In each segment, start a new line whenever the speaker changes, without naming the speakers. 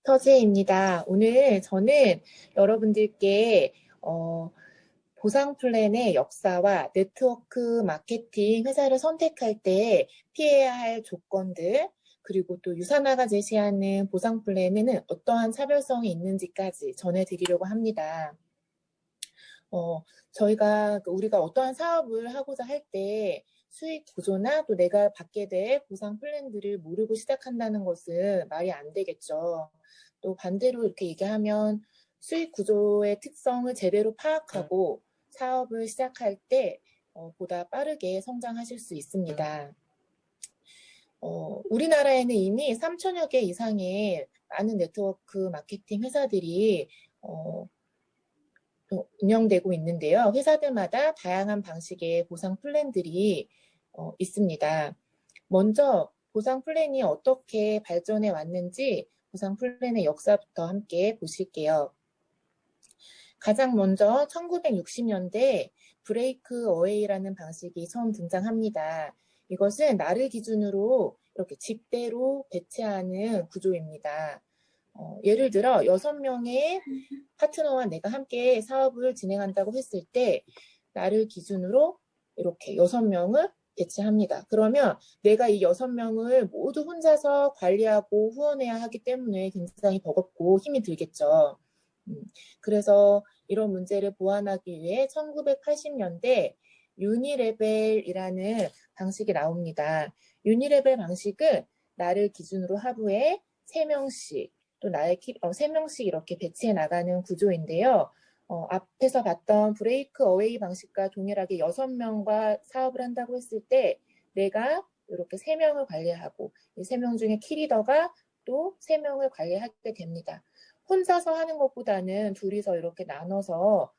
서지혜입니다. 오늘 저는 여러분들께 보상 플랜의 역사와 네트워크 마케팅 회사를 선택할 때 피해야 할 조건들, 그리고 또 유사나가 제시하는 보상 플랜에는 어떠한 차별성이 있는지까지 전해드리려고 합니다. 우리가 어떠한 사업을 하고자 할 때 수익 구조나 또 내가 받게 될 보상 플랜들을 모르고 시작한다는 것은 말이 안 되겠죠. 또 반대로 이렇게 얘기하면 수익 구조의 특성을 제대로 파악하고 사업을 시작할 때 보다 빠르게 성장하실 수 있습니다. 우리나라에는 이미 3천여 개 이상의 많은 네트워크 마케팅 회사들이 운영되고 있는데요. 회사들마다 다양한 방식의 보상 플랜들이 있습니다. 먼저 보상 플랜이 어떻게 발전해 왔는지 보상 플랜의 역사부터 함께 보실게요. 가장 먼저 1960년대 브레이크 어웨이라는 방식이 처음 등장합니다. 이것은 날을 기준으로 이렇게 집대로 배치하는 구조입니다. 예를 들어 6명의 파트너와 내가 함께 사업을 진행한다고 했을 때 나를 기준으로 이렇게 6명을 배치합니다. 그러면 내가 이 6명을 모두 혼자서 관리하고 후원해야 하기 때문에 굉장히 버겁고 힘이 들겠죠. 그래서 이런 문제를 보완하기 위해 1980년대 유니레벨이라는 방식이 나옵니다. 유니레벨 방식은 나를 기준으로 하루에 3명씩 또 3명씩 이렇게 배치해 나가는 구조인데요. 앞에서 봤던 브레이크 어웨이 방식과 동일하게 6명과 사업을 한다고 했을 때 내가 이렇게 3명을 관리하고 이 3명 중에 키리더가 또 3명을 관리하게 됩니다. 혼자서 하는 것보다는 둘이서 이렇게 나눠서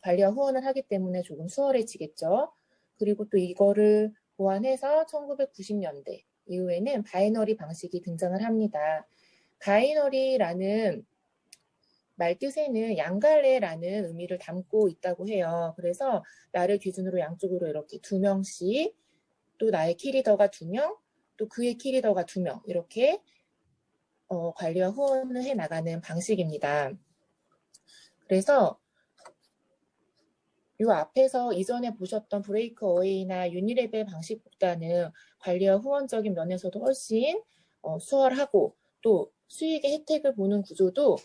관리와 후원을 하기 때문에 조금 수월해지겠죠. 그리고 또 이거를 보완해서 1990년대 이후에는 바이너리 방식이 등장을 합니다. 바이너리라는 말뜻에는 양갈래라는 의미를 담고 있다고 해요. 그래서 나를 기준으로 양쪽으로 이렇게 2명씩, 또 나의 키리더가 2명, 또 그의 키리더가 2명 이렇게 관리와 후원을 해 나가는 방식입니다. 그래서 이 앞에서 이전에 보셨던 브레이크 어웨이나 유니레벨 방식보다는 관리와 후원적인 면에서도 훨씬 수월하고 또 수익의 혜택을 보는 구조도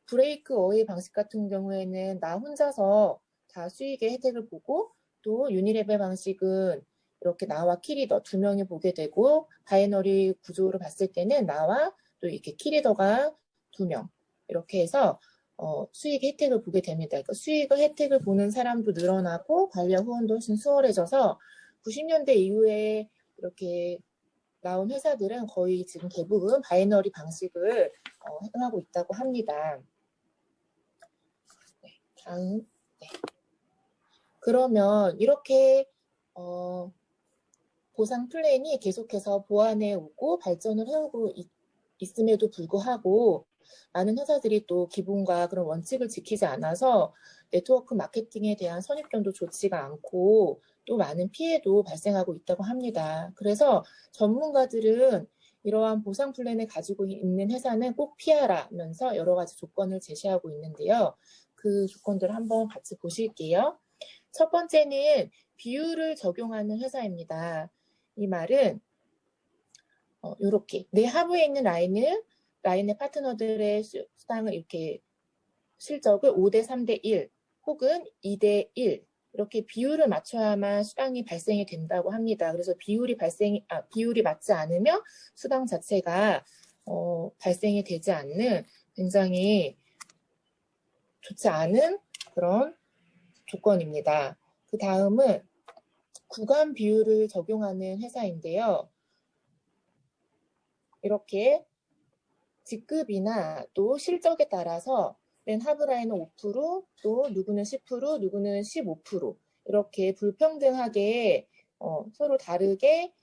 브레이크 어웨이 방식 같은 경우에는 나 혼자서 다 수익의 혜택을 보고 또 유니레벨 방식은 이렇게 나와 키리더 2명이 보게 되고 바이너리 구조로 봤을 때는 나와 또 이렇게 키리더가 2명 이렇게 해서 수익 혜택을 보게 됩니다. 그러니까 수익의 혜택을 보는 사람도 늘어나고 관리와 후원도 훨씬 수월해져서 90년대 이후에 이렇게 나온 회사들은 거의 지금 대부분 바이너리 방식을 행하고 있다고 합니다. 네, 다음. 네. 그러면 이렇게 보상 플랜이 계속해서 보완해 오고 발전을 해오고 있음에도 불구하고 많은 회사들이 또 기본과 그런 원칙을 지키지 않아서 네트워크 마케팅에 대한 선입견도 좋지가 않고 또 많은 피해도 발생하고 있다고 합니다. 그래서 전문가들은 이러한 보상 플랜을 가지고 있는 회사는 꼭 피하라면서 여러 가지 조건을 제시하고 있는데요. 그 조건들을 한번 같이 보실게요. 첫 번째는 비율을 적용하는 회사입니다. 이 말은 이렇게 내 하부에 있는 라인의 파트너들의 수당을 이렇게 실적을 5대 3대 1 혹은 2대 1 이렇게 비율을 맞춰야만 수당이 발생이 된다고 합니다. 그래서 비율이 맞지 않으면 수당 자체가 발생이 되지 않는 굉장히 좋지 않은 그런 조건입니다. 그 다음은 구간 비율을 적용하는 회사인데요. 이렇게 직급이나 또 실적에 따라서 맨 하부라인은 5%, 또 누구는 10%, 누구는 15% 이렇게 불평등하게 서로 다르게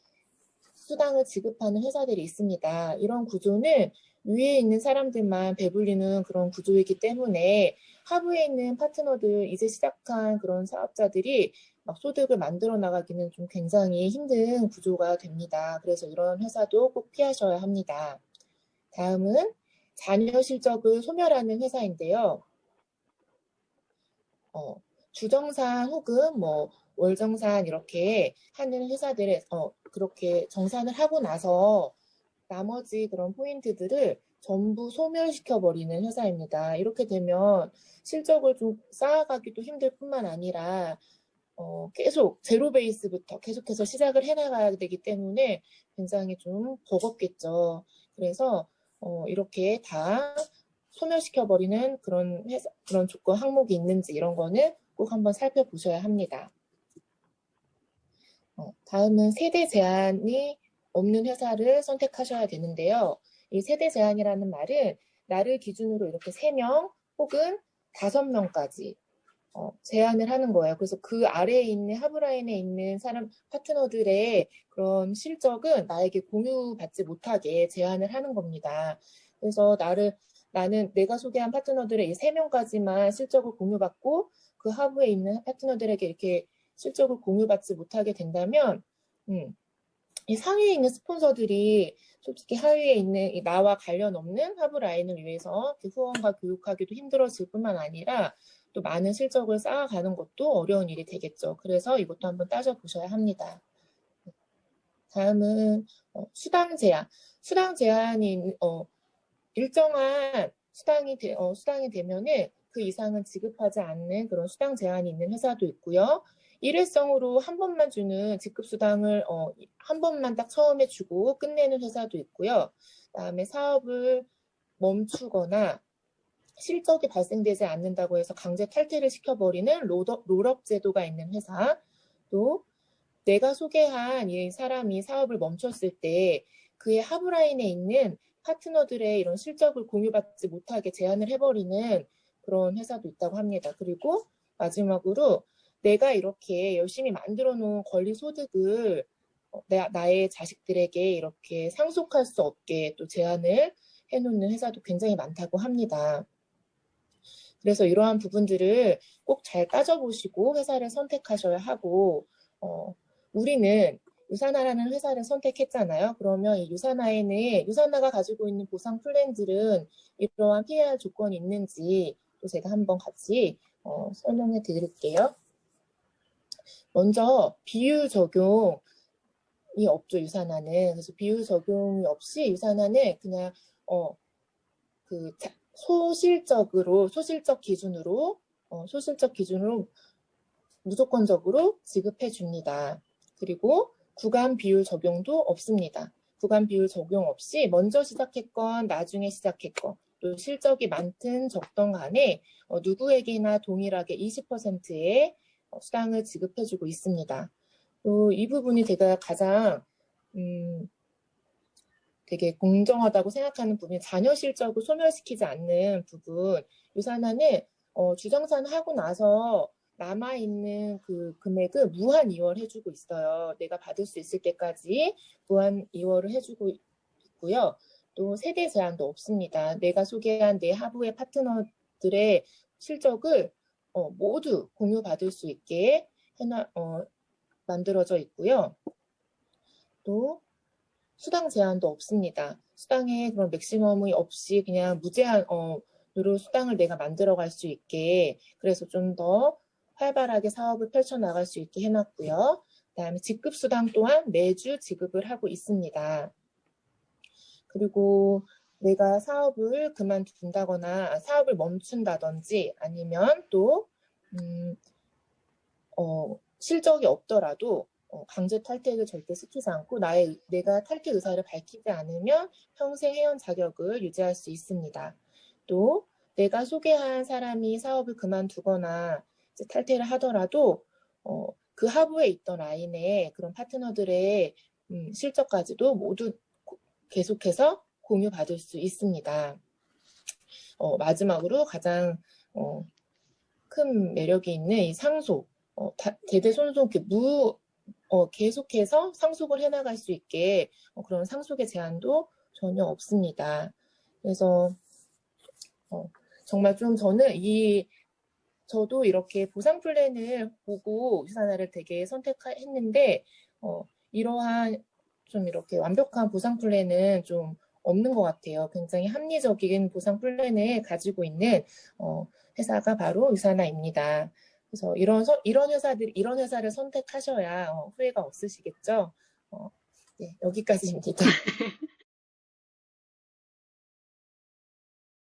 수당을 지급하는 회사들이 있습니다. 이런 구조는 위에 있는 사람들만 배불리는 그런 구조이기 때문에 하부에 있는 파트너들 이제 시작한 그런 사업자들이 막 소득을 만들어 나가기는 좀 굉장히 힘든 구조가 됩니다. 그래서 이런 회사도 꼭 피하셔야 합니다. 다음은 자녀 실적을 소멸하는 회사인데요. 주정산 혹은 뭐 월정산 이렇게 하는 회사들에 그렇게 정산을 하고 나서 나머지 그런 포인트들을 전부 소멸시켜 버리는 회사입니다. 이렇게 되면 실적을 좀 쌓아가기도 힘들 뿐만 아니라 계속 제로 베이스부터 계속해서 시작을 해나가야 되기 때문에 굉장히 좀 버겁겠죠. 그래서 이렇게 다 소멸시켜버리는 그런 그런 조건 항목이 있는지 이런 거는 꼭 한번 살펴보셔야 합니다. 다음은 세대 제한이 없는 회사를 선택하셔야 되는데요. 이 세대 제한이라는 말은 나를 기준으로 이렇게 3명 혹은 5명까지 제한을 하는 거예요. 그래서 그 아래에 있는 하부라인에 있는 사람 파트너들의 그런 실적은 나에게 공유받지 못하게 제한을 하는 겁니다. 그래서 나는 내가 소개한 파트너들의 이 3명까지만 실적을 공유받고 그 하부에 있는 파트너들에게 이렇게 실적을 공유받지 못하게 된다면 이 상위에 있는 스폰서들이 솔직히 하위에 있는 나와 관련 없는 하부 라인을 위해서 후원과 교육하기도 힘들어질 뿐만 아니라 또 많은 실적을 쌓아가는 것도 어려운 일이 되겠죠. 그래서 이것도 한번 따져보셔야 합니다. 다음은 수당 제한. 수당 제한이 일정한 수당이 되면은 그 이상은 지급하지 않는 그런 수당 제한이 있는 회사도 있고요. 일회성으로 한 번만 주는 직급 수당을 한 번만 딱 처음에 주고 끝내는 회사도 있고요. 그다음에 사업을 멈추거나 실적이 발생되지 않는다고 해서 강제 탈퇴를 시켜버리는 롤업 제도가 있는 회사, 또 내가 소개한 이 사람이 사업을 멈췄을 때 그의 하부라인에 있는 파트너들의 이런 실적을 공유받지 못하게 제한을 해버리는 그런 회사도 있다고 합니다. 그리고 마지막으로 내가 이렇게 열심히 만들어 놓은 권리 소득을 나의 자식들에게 이렇게 상속할 수 없게 또 제한을 해놓는 회사도 굉장히 많다고 합니다. 그래서 이러한 부분들을 꼭 잘 따져보시고 회사를 선택하셔야 하고 우리는 유산하라는 회사를 선택했잖아요. 그러면 이 유산하가 가지고 있는 보상 플랜들은 이러한 PAR 조건이 있는지 또 제가 한번 같이 설명해 드릴게요. 먼저 비율 적용이 없죠, 유산하는. 그래서 비율 적용이 없이 유산하는 그냥 소실적 기준으로 무조건적으로 지급해 줍니다. 그리고 구간 비율 적용도 없습니다. 구간 비율 적용 없이 먼저 시작했건 나중에 시작했건 또 실적이 많든 적던 간에 누구에게나 동일하게 20%의 수당을 지급해 주고 있습니다. 또 이 부분이 제가 가장 되게 공정하다고 생각하는 부분이 자녀 실적을 소멸시키지 않는 부분. 유산하는 주정산하고 나서 남아있는 그 금액을 무한 이월 해주고 있어요. 내가 받을 수 있을 때까지 무한 이월을 해주고 있고요. 또 세대 제한도 없습니다. 내가 소개한 내 하부의 파트너들의 실적을 모두 공유받을 수 있게 만들어져 있고요. 또 수당 제한도 없습니다. 수당에 그런 맥시멈이 없이 그냥 무제한으로 수당을 내가 만들어갈 수 있게, 그래서 좀 더 활발하게 사업을 펼쳐나갈 수 있게 해놨고요. 그다음에 직급 수당 또한 매주 지급을 하고 있습니다. 그리고 내가 사업을 그만둔다거나 사업을 멈춘다든지 아니면 또 실적이 없더라도 강제 탈퇴를 절대 시키지 않고 내가 탈퇴 의사를 밝히지 않으면 평생 회원 자격을 유지할 수 있습니다. 또 내가 소개한 사람이 사업을 그만두거나 이제 탈퇴를 하더라도 그 하부에 있던 라인의 그런 파트너들의 실적까지도 모두 계속해서 공유받을 수 있습니다. 마지막으로 가장 큰 매력이 있는 이 상속, 대대손손 계속해서 상속을 해나갈 수 있게 그런 상속의 제한도 전혀 없습니다. 그래서 정말 좀 저도 이렇게 보상 플랜을 보고 유산화를 되게 선택했는데 이러한 좀 이렇게 완벽한 보상 플랜은 좀 없는 것 같아요. 굉장히 합리적인 보상 플랜을 가지고 있는 회사가 바로 유사나입니다. 그래서 이런 회사를 선택하셔야 후회가 없으시겠죠. 네, 여기까지입니다.